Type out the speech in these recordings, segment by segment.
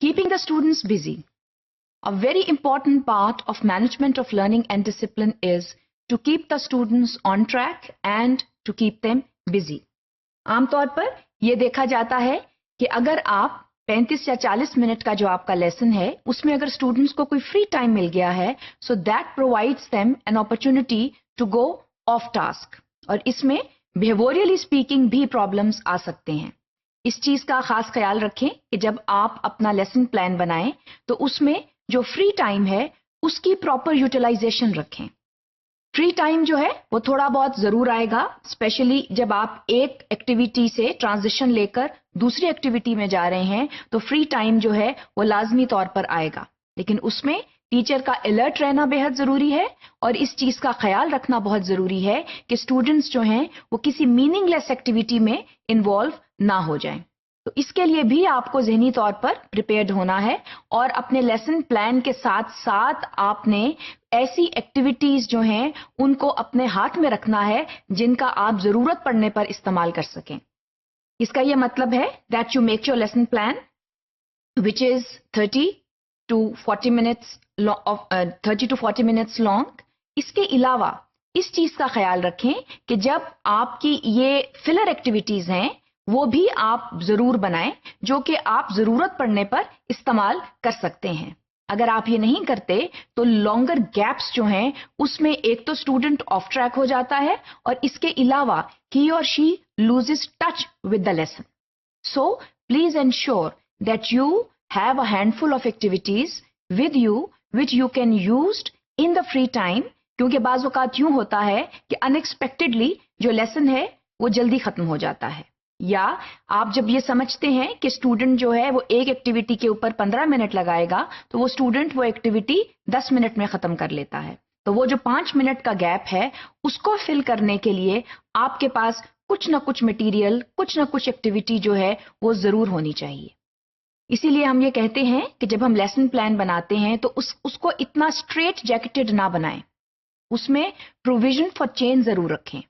Keeping the students busy. A very important part of management of learning and discipline is to keep the students on track and to keep them busy. عام طور پر یہ دیکھا جاتا ہے کہ اگر آپ 35 یا 40 منٹ کا جو آپ کا لیسن ہے اس میں اگر اسٹوڈنٹس کو کوئی فری ٹائم مل گیا ہے so that provides them an opportunity to go of task. اور اس میں بیہیویئرلی اسپیکنگ بھی پرابلمس آ سکتے ہیں. اس چیز کا خاص خیال رکھیں کہ جب آپ اپنا لیسن پلان بنائیں تو اس میں جو فری ٹائم ہے اس کی پراپر یوٹیلائزیشن رکھیں. فری ٹائم جو ہے وہ تھوڑا بہت ضرور آئے گا، اسپیشلی جب آپ ایک ایکٹیویٹی سے ٹرانزیشن لے کر دوسری ایکٹیویٹی میں جا رہے ہیں تو فری ٹائم جو ہے وہ لازمی طور پر آئے گا. لیکن اس میں ٹیچر کا الرٹ رہنا بے حد ضروری ہے اور اس چیز کا خیال رکھنا بہت ضروری ہے کہ اسٹوڈنٹس جو ہیں وہ کسی میننگ لیس ایکٹیویٹی میں انوالو نہ ہو جائیں. تو اس کے لیے بھی آپ کو ذہنی طور پر پریپیئرڈ ہونا ہے اور اپنے لیسن پلان کے ساتھ ساتھ آپ نے ایسی ایکٹیویٹیز جو ہیں ان کو اپنے ہاتھ میں رکھنا ہے جن کا آپ ضرورت پڑنے پر استعمال کر سکیں. اس کا یہ مطلب ہے that you make your lesson plan which is 30 to 40 minutes long. اس کے علاوہ اس چیز کا خیال رکھیں کہ جب آپ کی یہ فلر ایکٹیویٹیز ہیں وہ بھی آپ ضرور بنائیں جو کہ آپ ضرورت پڑنے پر استعمال کر سکتے ہیں. اگر آپ یہ نہیں کرتے تو لانگر گیپس جو ہیں اس میں ایک تو اسٹوڈنٹ آف ٹریک ہو جاتا ہے اور اس کے علاوہ ہی اور she loses touch with the lesson. So please ensure that you have a handful of activities with you which you can use in the free time. کیونکہ بعض اوقات یوں ہوتا ہے کہ unexpectedly جو لیسن ہے وہ جلدی ختم ہو جاتا ہے، یا آپ جب یہ سمجھتے ہیں کہ اسٹوڈنٹ جو ہے وہ ایک ایکٹیویٹی کے اوپر 15 منٹ لگائے گا تو وہ اسٹوڈنٹ وہ ایکٹیویٹی 10 منٹ میں ختم کر لیتا ہے. تو وہ جو 5 منٹ کا گیپ ہے اس کو فل کرنے کے لیے آپ کے پاس کچھ نہ کچھ مٹیریل، کچھ نہ کچھ ایکٹیویٹی جو ہے وہ ضرور ہونی چاہیے. اسی لیے ہم یہ کہتے ہیں کہ جب ہم لیسن پلان بناتے ہیں تو اس کو اتنا اسٹریٹ جیکٹڈ نہ بنائیں، اس میں پروویژن فار چینج ضرور رکھیں.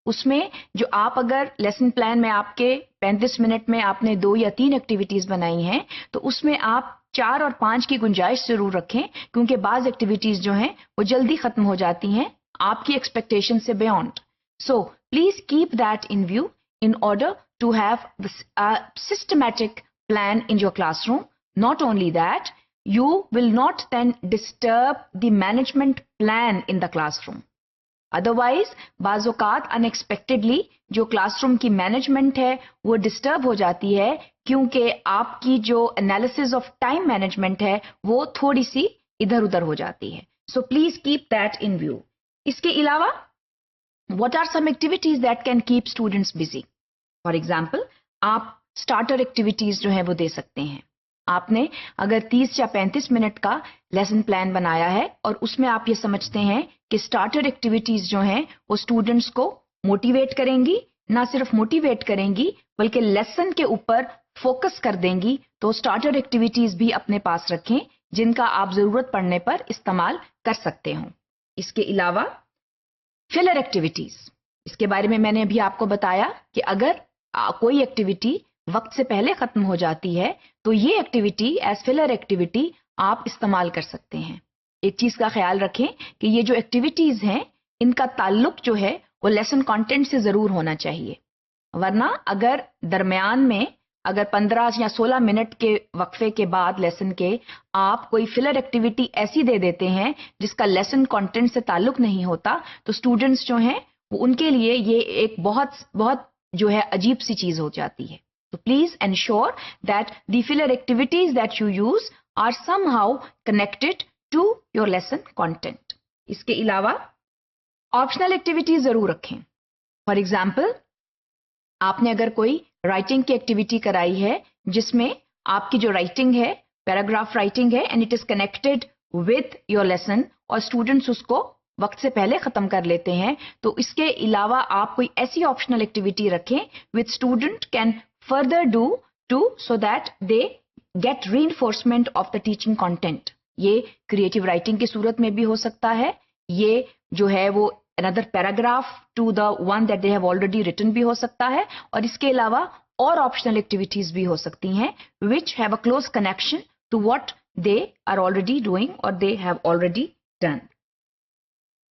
اس میں جو آپ اگر لیسن پلان میں آپ کے 35 منٹ میں آپ نے 2 یا 3 ایکٹیویٹیز بنائی ہیں تو اس میں آپ 4 اور 5 کی گنجائش ضرور رکھیں، کیونکہ بعض ایکٹیویٹیز جو ہیں وہ جلدی ختم ہو جاتی ہیں آپ کی ایکسپیکٹیشن سے beyond. So please keep that in view in order to have a systematic plan in your classroom. Not only that, you will not then disturb the management plan in the classroom. Otherwise, بعض اوقات unexpectedly جو class room کی management ہے وہ disturb ہو جاتی ہے کیونکہ آپ کی جو انالیسز آف ٹائم مینجمنٹ ہے وہ تھوڑی سی ادھر ادھر ہو جاتی ہے. So please keep that in view. اس کے علاوہ what are some activities that can keep students busy? For example, آپ اسٹارٹر ایکٹیویٹیز جو ہیں وہ دے سکتے ہیں. آپ نے اگر 30 یا 35 منٹ کا لیسن پلان بنایا ہے اور اس میں آپ یہ سمجھتے ہیں کہ اسٹارٹر ایکٹیویٹیز جو ہیں وہ اسٹوڈنٹس کو موٹیویٹ کریں گی، نہ صرف موٹیویٹ کریں گی بلکہ لیسن کے اوپر فوکس کر دیں گی، تو اسٹارٹر ایکٹیویٹیز بھی اپنے پاس رکھیں جن کا آپ ضرورت پڑنے پر استعمال کر سکتے ہوں. اس کے علاوہ فلر ایکٹیویٹیز، اس کے بارے میں نے ابھی آپ کو بتایا کہ اگر کوئی ایکٹیویٹی وقت سے پہلے ختم ہو جاتی ہے تو یہ ایکٹیویٹی ایز فلر ایکٹیویٹی آپ استعمال کر سکتے ہیں. ایک چیز کا خیال رکھیں کہ یہ جو ایکٹیویٹیز ہیں ان کا تعلق جو ہے وہ لیسن کانٹینٹ سے ضرور ہونا چاہیے، ورنہ اگر درمیان میں اگر 15 یا 16 منٹ کے وقفے کے بعد لیسن کے آپ کوئی فلر ایکٹیویٹی ایسی دے دیتے ہیں جس کا لیسن کانٹینٹ سے تعلق نہیں ہوتا تو اسٹوڈنٹس جو ہیں وہ ان کے لیے یہ ایک بہت جو ہے عجیب سی چیز ہو جاتی ہے. تو please ensure that the filler activities that you use are somehow connected to your lesson content. اس کے علاوہ آپشنل ایکٹیویٹیز ضرور رکھیں. فار ایگزامپل، آپ نے اگر کوئی رائٹنگ کی ایکٹیویٹی کرائی ہے جس میں آپ کی جو رائٹنگ ہے پیراگراف رائٹنگ ہے and it is connected with your lesson اور اسٹوڈنٹس اس کو وقت سے پہلے ختم کر لیتے ہیں، تو اس کے علاوہ آپ کوئی ایسی آپشنل ایکٹیویٹی رکھیں which student can further do too so that they get reinforcement of the teaching content. یہ کریٹو رائٹنگ کی صورت میں بھی ہو سکتا ہے، یہ جو ہے وہ another paragraph to the one that they have already written بھی ہو سکتا ہے، اور اس کے علاوہ اور آپشنل ایکٹیویٹیز بھی ہو سکتی ہیں which have a close connection to what they are already doing or they have already done.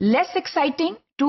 less exciting to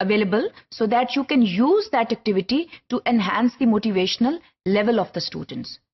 available so that you can use that activity to enhance the motivational level of the students.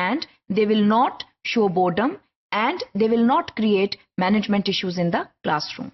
and they will not show boredom and they will not create management issues in the classroom.